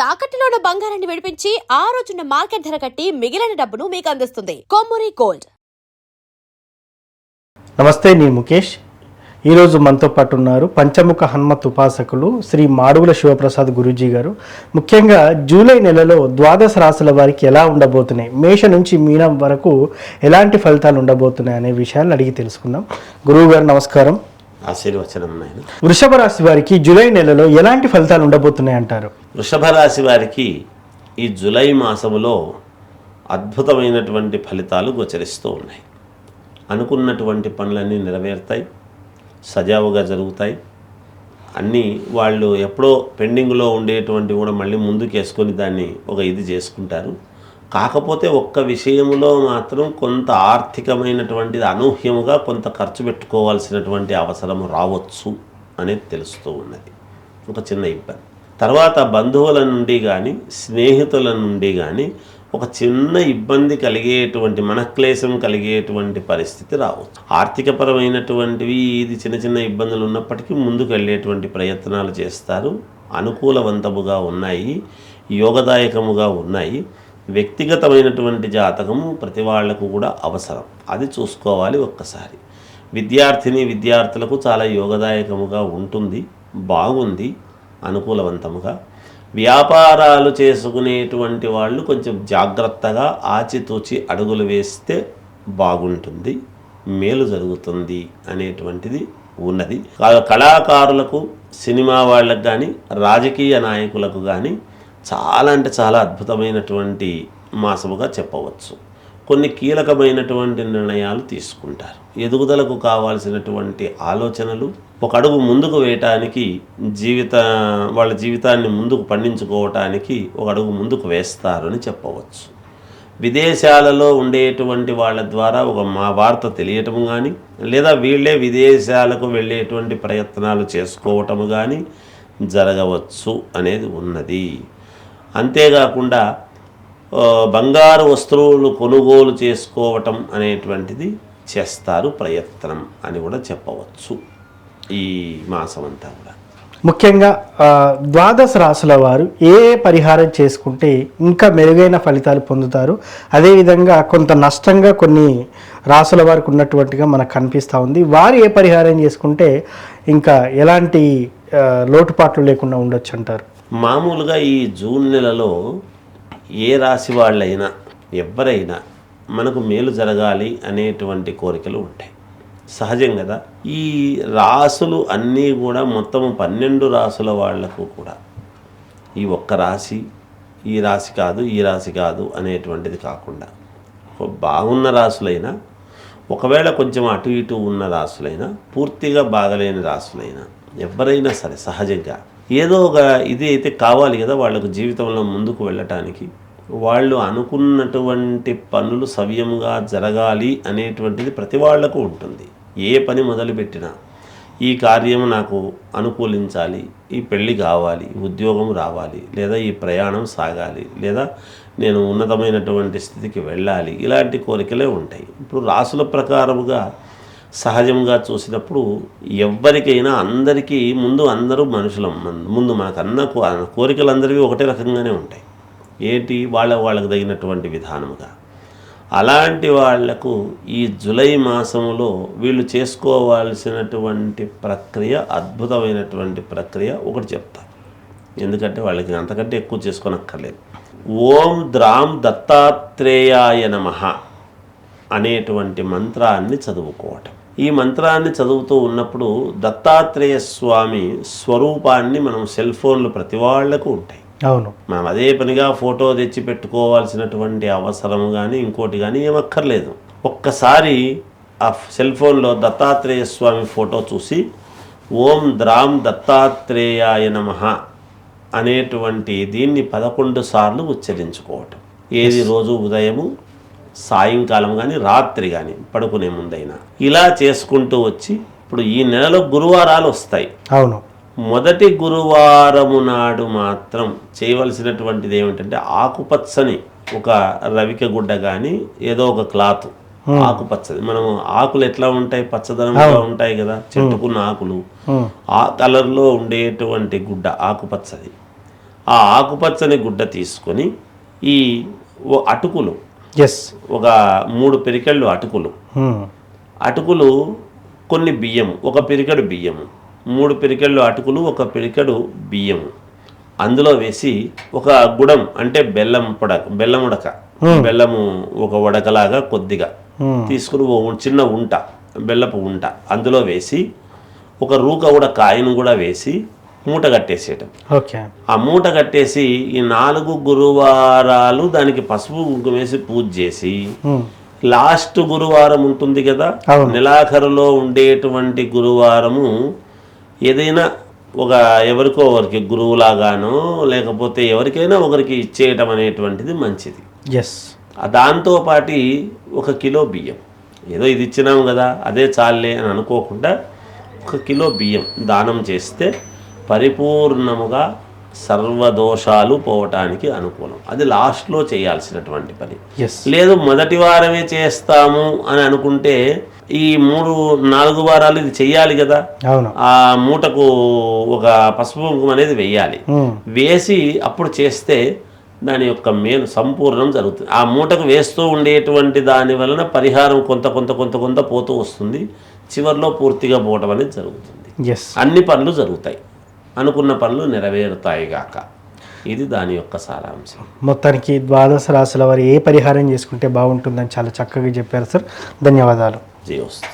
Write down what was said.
తాకట్టులో ఉన్న బంగారాన్ని విడిపించి ఆ రోజున్న మార్కెట్ ధర కట్టి మిగిలిన డబ్బును మీకు అందిస్తుంది కొమ్మూరి గోల్డ్. నమస్తే, నేను ముఖేష్. ఈరోజు మనతో పాటు ఉన్నారు పంచముఖ హనుమత్ ఉపాసకులు శ్రీ మాడుగుల శివప్రసాద్ గురూజీ గారు. ముఖ్యంగా జూలై నెలలో ద్వాదశ రాశుల వారికి ఎలా ఉండబోతున్నాయి, మేష నుంచి మీనం వరకు ఎలాంటి ఫలితాలు ఉండబోతున్నాయి అనే విషయాన్ని అడిగి తెలుసుకుందాం. గురువు గారు నమస్కారం. ఆశీర్వచనం. వృషభ రాశి వారికి జూలై నెలలో ఎలాంటి ఫలితాలు ఉండబోతున్నాయి అంటారు? వృషభ రాశి వారికి ఈ జూలై మాసములో అద్భుతమైనటువంటి ఫలితాలు గోచరిస్తూ ఉన్నాయి. అనుకున్నటువంటి పనులన్నీ నెరవేరుతాయి, సజావుగా జరుగుతాయి. అన్నీ వాళ్ళు ఎప్పుడో పెండింగ్లో ఉండేటువంటి కూడా మళ్ళీ ముందుకు వేసుకొని దాన్ని ఒక ఇది చేసుకుంటారు. కాకపోతే ఒక్క విషయంలో మాత్రం కొంత ఆర్థికమైనటువంటిది అనూహ్యముగా కొంత ఖర్చు పెట్టుకోవాల్సినటువంటి అవసరం రావచ్చు అనేది తెలుస్తూ ఉన్నది. ఒక చిన్న ఇబ్బంది. తర్వాత బంధువుల నుండి కానీ స్నేహితుల నుండి కానీ ఒక చిన్న ఇబ్బంది కలిగేటువంటి మనక్లేశం కలిగేటువంటి పరిస్థితి రావచ్చు. ఆర్థికపరమైనటువంటివి ఇది చిన్న చిన్న ఇబ్బందులు ఉన్నప్పటికీ ముందుకు వెళ్ళేటువంటి ప్రయత్నాలు చేస్తారు. అనుకూలవంతముగా ఉన్నాయి, యోగదాయకముగా ఉన్నాయి. వ్యక్తిగతమైనటువంటి జాతకము ప్రతి వాళ్లకు కూడా అవసరం, అది చూసుకోవాలి ఒక్కసారి. విద్యార్థులకు చాలా యోగదాయకముగా ఉంటుంది, బాగుంది, అనుకూలవంతముగా. వ్యాపారాలు చేసుకునేటువంటి వాళ్ళు కొంచెం జాగ్రత్తగా ఆచితూచి అడుగులు వేస్తే బాగుంటుంది, మేలు జరుగుతుంది అనేటువంటిది ఉన్నది. కళాకారులకు, సినిమా వాళ్ళకు కానీ, రాజకీయ నాయకులకు కానీ చాలా అంటే చాలా అద్భుతమైనటువంటి మాసముగా చెప్పవచ్చు. కొన్ని కీలకమైనటువంటి నిర్ణయాలు తీసుకుంటారు. ఎదుగుదలకు కావాల్సినటువంటి ఆలోచనలు, ఒక అడుగు ముందుకు వేయటానికి, వాళ్ళ జీవితాన్ని ముందుకు పండించుకోవటానికి ఒక అడుగు ముందుకు వేస్తారని చెప్పవచ్చు. విదేశాలలో ఉండేటువంటి వాళ్ళ ద్వారా ఒక వార్త తెలియటం కానీ, లేదా వీళ్ళే విదేశాలకు వెళ్ళేటువంటి ప్రయత్నాలు చేసుకోవటము కానీ జరగవచ్చు అనేది ఉన్నది. అంతేకాకుండా బంగారు వస్తువులు కొనుగోలు చేసుకోవటం అనేటువంటిది చేస్తారు, ప్రయత్నం అని కూడా చెప్పవచ్చు ఈ మాసం అంతా కూడా. ముఖ్యంగా ద్వాదశ రాశుల వారు ఏ పరిహారం చేసుకుంటే ఇంకా మెరుగైన ఫలితాలు పొందుతారు? అదేవిధంగా కొంత నష్టంగా కొన్ని రాశుల వారికి ఉన్నటువంటిగా మనకు కనిపిస్తూ ఉంది. వారు ఏ పరిహారం చేసుకుంటే ఇంకా ఎలాంటి లోటుపాట్లు లేకుండా ఉండొచ్చు అంటారు? మామూలుగా ఈ జూన్ నెలలో ఏ రాశి వాళ్ళైనా ఎవరైనా మనకు మేలు జరగాలి అనేటువంటి కోరికలు ఉంటాయి, సహజం కదా. ఈ రాసులు అన్నీ కూడా మొత్తం 12 రాసుల వాళ్లకు కూడా ఈ ఒక్క రాశి, ఈ రాశి కాదు, ఈ రాశి కాదు అనేటువంటిది కాకుండా బాగున్న రాసులైనా, ఒకవేళ కొంచెం అటు ఇటు ఉన్న రాసులైనా, పూర్తిగా బాగలేని రాసులైనా, ఎవరైనా సరే సహజంగా ఏదో ఒక ఇది అయితే కావాలి కదా వాళ్ళకు జీవితంలో ముందుకు వెళ్ళటానికి. వాళ్ళు అనుకున్నటువంటి పనులు సవ్యంగా జరగాలి అనేటువంటిది ప్రతి వాళ్లకు ఉంటుంది. ఏ పని మొదలుపెట్టినా ఈ కార్యము నాకు అనుకూలించాలి, ఈ పెళ్ళి కావాలి, ఉద్యోగం రావాలి, లేదా ఈ ప్రయాణం సాగాలి, లేదా నేను ఉన్నతమైనటువంటి స్థితికి వెళ్ళాలి, ఇలాంటి కోరికలే ఉంటాయి. ఇప్పుడు రాసుల ప్రకారముగా సహజంగా చూసినప్పుడు ఎవరికైనా అందరికీ ముందు అందరూ మనుషులం, ముందు మనకు కోరికలు అందరివి ఒకటే రకంగానే ఉంటాయి. ఏంటి వాళ్ళకు తగినటువంటి విధానముగా. అలాంటి వాళ్లకు ఈ జూలై మాసంలో వీళ్ళు చేసుకోవాల్సినటువంటి ప్రక్రియ, అద్భుతమైనటువంటి ప్రక్రియ ఒకటి చెప్తారు. ఎందుకంటే వాళ్ళకి అంతకంటే ఎక్కువ చేసుకోనక్కర్లేదు. ఓం ద్రాం దత్తాత్రేయాయ నమః అనేటువంటి మంత్రాన్ని చదువుకోవటం. ఈ మంత్రాన్ని చదువుతూ ఉన్నప్పుడు దత్తాత్రేయ స్వామి స్వరూపాన్ని మనం సెల్ ఫోన్లు ప్రతి వాళ్లకు ఉంటాయి. అవును, మనం అదే పనిగా ఫోటో తెచ్చి పెట్టుకోవాల్సినటువంటి అవసరం కానీ ఇంకోటి కానీ ఏమక్కర్లేదు. ఒక్కసారి ఆ సెల్ ఫోన్లో దత్తాత్రేయ స్వామి ఫోటో చూసి ఓం ద్రాం దత్తాత్రేయాయ నమః అనేటువంటి దీన్ని 11 సార్లు ఉచ్చరించుకోవటం. ఏది రోజు ఉదయము, సాయంకాలం కానీ, రాత్రి కానీ, పడుకునే ముందైనా ఇలా చేసుకుంటూ వచ్చి, ఇప్పుడు ఈ నెలలో గురువారాలు వస్తాయి. అవును, మొదటి గురువారము నాడు మాత్రం చేయవలసినటువంటిది ఏమిటంటే ఆకుపచ్చని ఒక రవిక గుడ్డ కానీ ఏదో ఒక క్లాత్, ఆకుపచ్చది. మనం ఆకులు ఎట్లా ఉంటాయి, పచ్చదనంగా ఉంటాయి కదా, చెట్టుకున్న ఆకులు, ఆ కలర్లో ఉండేటువంటి గుడ్డ ఆకుపచ్చది, ఆ ఆకుపచ్చని గుడ్డ తీసుకొని ఈ అటుకులు ఎస్. ఒక 3 పిరికెళ్ళు అటుకులు కొన్ని బియ్యము, 1 పిరికెడు బియ్యము, 3 పిరికెళ్ళు అటుకులు, 1 పిరికెడు బియ్యము అందులో వేసి ఒక గుడం అంటే బెల్లం ఉడక బెల్లము ఒక ఉడకలాగా కొద్దిగా తీసుకుని చిన్న ఉంట బెల్లపు ఉంట అందులో వేసి ఒక రూక కూడా కాయను కూడా వేసి మూట కట్టేసేయటం. ఓకే. ఆ మూట కట్టేసి ఈ 4 గురువారాలు దానికి పసుపు కుంకుమ వేసి పూజ చేసి లాస్ట్ గురువారం ఉంటుంది కదా, నెలాఖరులో ఉండేటువంటి గురువారము ఏదైనా ఎవరికో ఒకరికి గురువులాగానో లేకపోతే ఎవరికైనా ఒకరికి ఇచ్చేయటం అనేటువంటిది మంచిది. ఎస్. దాంతో పాటు 1 కిలో బియ్యం, ఏదో ఇది ఇచ్చినాము కదా అదే చాలే అని అనుకోకుండా 1 కిలో బియ్యం దానం చేస్తే పరిపూర్ణముగా సర్వదోషాలు పోవటానికి అనుకూలం. అది లాస్ట్లో చేయాల్సినటువంటి పని. లేదు మొదటి వారమే చేస్తాము అని అనుకుంటే ఈ 3-4 వారాలు ఇది చెయ్యాలి కదా, ఆ మూటకు ఒక పసుపు కుంకుమ అనేది వేయాలి. వేసి అప్పుడు చేస్తే దాని యొక్క మేలు సంపూర్ణం జరుగుతుంది. ఆ మూటకు వేస్తూ ఉండేటువంటి దాని వలన పరిహారం కొంత పోతూ వస్తుంది. చివరిలో పూర్తిగా పోవటం అనేది జరుగుతుంది. అన్ని పనులు జరుగుతాయి, అనుకున్న పనులు నెరవేరుతాయి గాక. ఇది దాని యొక్క సారాంశం. మొత్తానికి ద్వాదశ రాశుల వారు ఏ పరిహారం చేసుకుంటే బాగుంటుందని చాలా చక్కగా చెప్పారు సార్. ధన్యవాదాలు. జయోస్తు.